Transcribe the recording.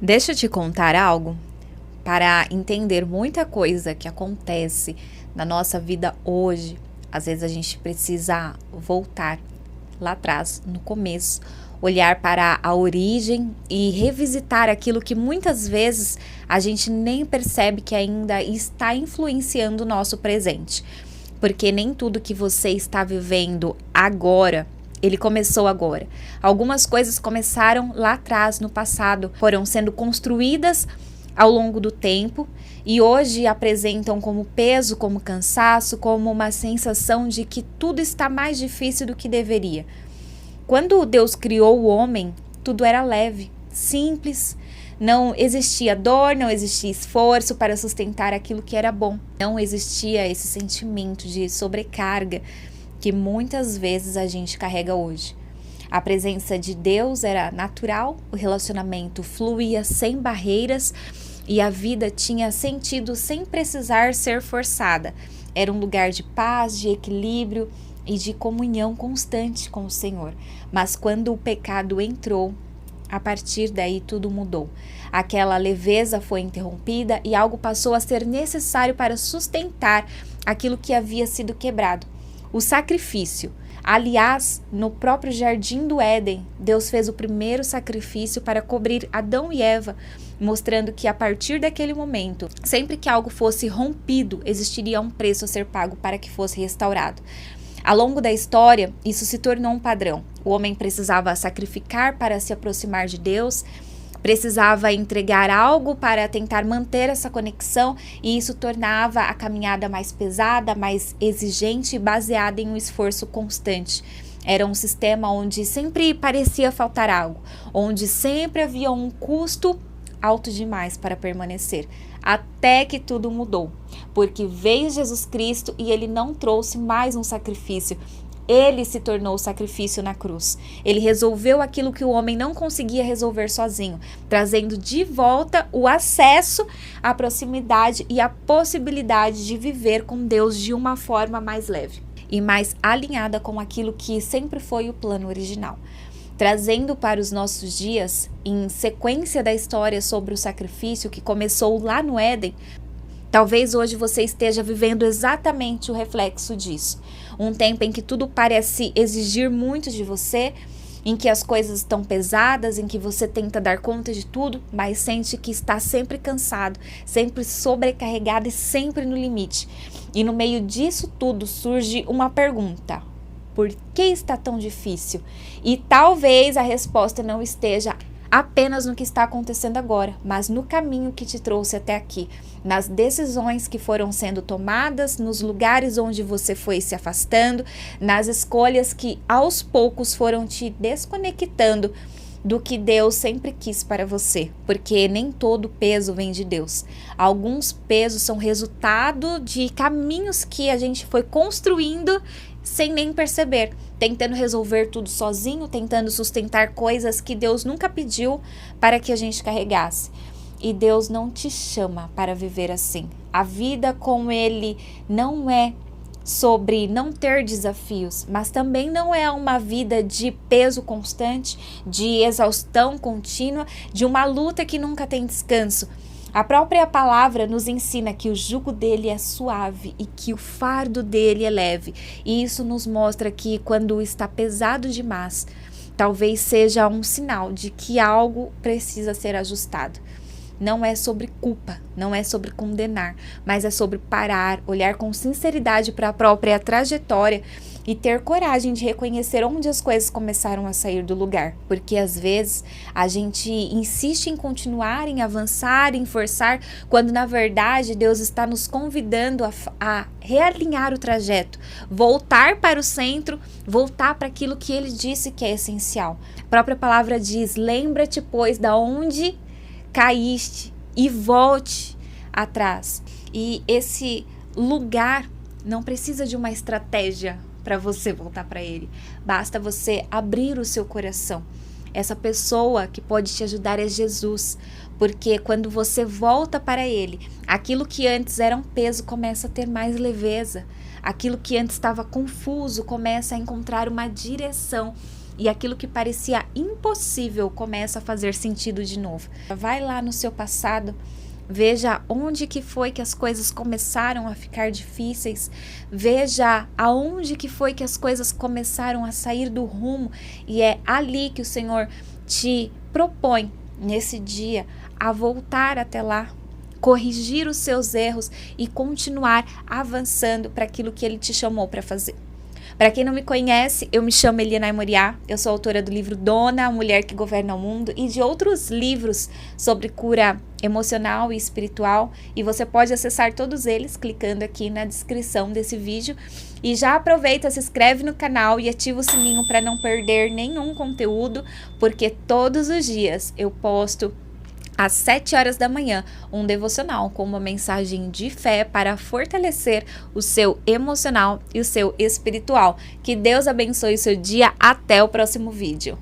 Deixa eu te contar algo. Para entender muita coisa que acontece na nossa vida hoje, às vezes a gente precisa voltar lá atrás, no começo, olhar para a origem e revisitar aquilo que muitas vezes a gente nem percebe que ainda está influenciando o nosso presente. Porque nem tudo que você está vivendo agora, ele começou agora. Algumas coisas começaram lá atrás, no passado, foram sendo construídas ao longo do tempo e hoje apresentam como peso, como cansaço, como uma sensação de que tudo está mais difícil do que deveria. Quando Deus criou o homem, tudo era leve, simples, não existia dor, não existia esforço para sustentar aquilo que era bom. Não existia esse sentimento de sobrecarga que muitas vezes a gente carrega hoje. A presença de Deus era natural, o relacionamento fluía sem barreiras e a vida tinha sentido sem precisar ser forçada. Era um lugar de paz, de equilíbrio e de comunhão constante com o Senhor. Mas quando o pecado entrou, a partir daí tudo mudou. Aquela leveza foi interrompida e algo passou a ser necessário para sustentar aquilo que havia sido quebrado. O sacrifício. Aliás, no próprio jardim do Éden, Deus fez o primeiro sacrifício para cobrir Adão e Eva, mostrando que a partir daquele momento, sempre que algo fosse rompido, existiria um preço a ser pago para que fosse restaurado. Ao longo da história, isso se tornou um padrão. O homem precisava sacrificar para se aproximar de Deus, precisava entregar algo para tentar manter essa conexão e isso tornava a caminhada mais pesada, mais exigente e baseada em um esforço constante. Era um sistema onde sempre parecia faltar algo, onde sempre havia um custo alto demais para permanecer, até que tudo mudou, porque veio Jesus Cristo e ele não trouxe mais um sacrifício. Ele se tornou o sacrifício na cruz. Ele resolveu aquilo que o homem não conseguia resolver sozinho, trazendo de volta o acesso à proximidade e a possibilidade de viver com Deus de uma forma mais leve e mais alinhada com aquilo que sempre foi o plano original. Trazendo para os nossos dias, em sequência da história sobre o sacrifício que começou lá no Éden, talvez hoje você esteja vivendo exatamente o reflexo disso. Um tempo em que tudo parece exigir muito de você, em que as coisas estão pesadas, em que você tenta dar conta de tudo, mas sente que está sempre cansado, sempre sobrecarregado e sempre no limite. E no meio disso tudo surge uma pergunta: por que está tão difícil? E talvez a resposta não esteja apenas no que está acontecendo agora, mas no caminho que te trouxe até aqui, nas decisões que foram sendo tomadas, nos lugares onde você foi se afastando, nas escolhas que aos poucos foram te desconectando do que Deus sempre quis para você, porque nem todo peso vem de Deus. Alguns pesos são resultado de caminhos que a gente foi construindo sem nem perceber, tentando resolver tudo sozinho, tentando sustentar coisas que Deus nunca pediu para que a gente carregasse. E Deus não te chama para viver assim. A vida com Ele não é sobre não ter desafios, mas também não é uma vida de peso constante, de exaustão contínua, de uma luta que nunca tem descanso. A própria palavra nos ensina que o jugo dele é suave e que o fardo dele é leve. E isso nos mostra que quando está pesado demais, talvez seja um sinal de que algo precisa ser ajustado. Não é sobre culpa, não é sobre condenar, mas é sobre parar, olhar com sinceridade para a própria trajetória e ter coragem de reconhecer onde as coisas começaram a sair do lugar. Porque às vezes a gente insiste em continuar, em avançar, em forçar, quando na verdade Deus está nos convidando a realinhar o trajeto, voltar para o centro, voltar para aquilo que Ele disse que é essencial. A própria palavra diz: lembra-te, pois, da onde caíste e volte atrás. E esse lugar não precisa de uma estratégia para você voltar para ele. Basta você abrir o seu coração. Essa pessoa que pode te ajudar é Jesus, porque quando você volta para ele, aquilo que antes era um peso começa a ter mais leveza. Aquilo que antes estava confuso começa a encontrar uma direção. e aquilo que parecia impossível começa a fazer sentido de novo. Vai lá no seu passado, veja onde que foi que as coisas começaram a ficar difíceis, veja aonde que foi que as coisas começaram a sair do rumo, e é ali que o Senhor te propõe nesse dia a voltar até lá, corrigir os seus erros e continuar avançando para aquilo que Ele te chamou para fazer. Para quem não me conhece, eu me chamo Eliana Moriá, eu sou autora do livro Dona, a Mulher que Governa o Mundo, e de outros livros sobre cura emocional e espiritual, e você pode acessar todos eles clicando aqui na descrição desse vídeo. E já aproveita, se inscreve no canal e ativa o sininho para não perder nenhum conteúdo, porque todos os dias eu posto às 7 horas da manhã, um devocional com uma mensagem de fé para fortalecer o seu emocional e o seu espiritual. Que Deus abençoe o seu dia. Até o próximo vídeo.